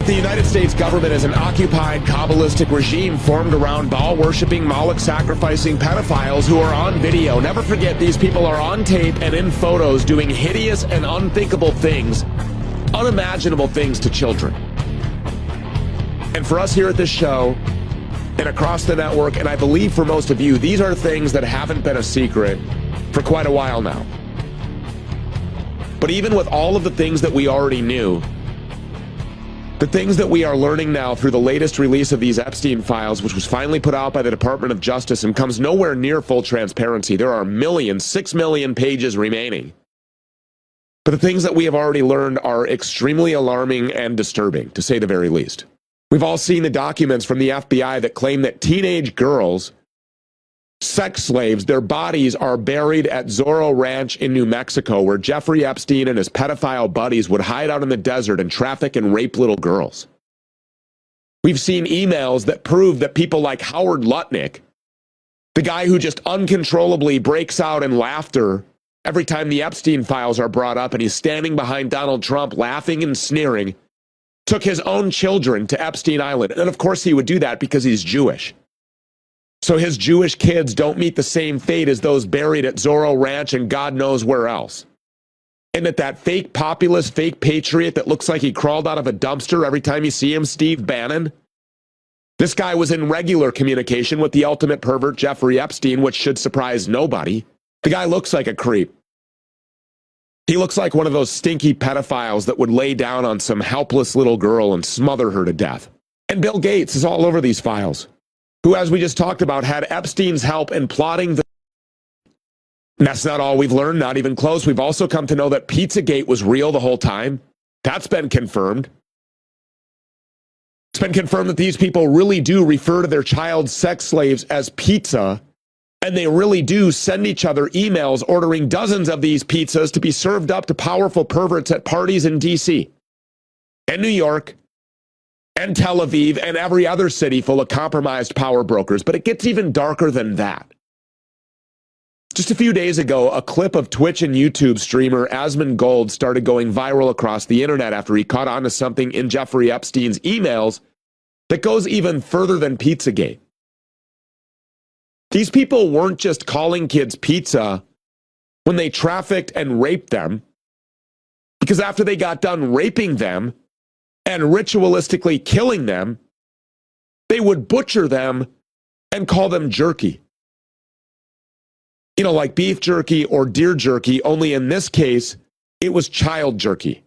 The United States government is an occupied, kabbalistic regime formed around Baal-worshipping, Moloch-sacrificing pedophiles who are on video. Never forget, these people are on tape and in photos doing hideous and unthinkable things, unimaginable things to children. And for us here at this show, and across the network, and I believe for most of you, these are things that haven't been a secret for quite a while now. But even with all of the things that we already knew, the things that we are learning now through the latest release of these Epstein files, which was finally put out by the Department of Justice and comes nowhere near full transparency. There are millions, 6 million pages remaining. But the things that we have already learned are extremely alarming and disturbing, to say the very least. We've all seen the documents from the FBI that claim that teenage girls, sex slaves, their bodies are buried at Zorro Ranch in New Mexico, where Jeffrey Epstein and his pedophile buddies would hide out in the desert and traffic and rape little girls. We've seen emails that prove that people like Howard Lutnick, the guy who just uncontrollably breaks out in laughter every time the Epstein files are brought up and he's standing behind Donald Trump laughing and sneering, took his own children to Epstein Island. And of course he would do that because he's Jewish. So his Jewish kids don't meet the same fate as those buried at Zorro Ranch and God knows where else. And that fake populist, fake patriot that looks like he crawled out of a dumpster every time you see him, Steve Bannon, this guy was in regular communication with the ultimate pervert, Jeffrey Epstein, which should surprise nobody. The guy looks like a creep. He looks like one of those stinky pedophiles that would lay down on some helpless little girl and smother her to death. And Bill Gates is all over these files, who, as we just talked about, had Epstein's help in plotting the... And that's not all we've learned, not even close. We've also come to know that Pizzagate was real the whole time. That's been confirmed. It's been confirmed that these people really do refer to their child sex slaves as pizza, and they really do send each other emails ordering dozens of these pizzas to be served up to powerful perverts at parties in D.C. and New York and Tel Aviv and every other city full of compromised power brokers. But it gets even darker than that. Just a few days ago, a clip of Twitch and YouTube streamer Asmongold started going viral across the internet after he caught on to something in Jeffrey Epstein's emails that goes even further than Pizzagate. These people weren't just calling kids pizza when they trafficked and raped them, because after they got done raping them and ritualistically killing them, they would butcher them and call them jerky. You know, like beef jerky or deer jerky, only in this case, it was child jerky.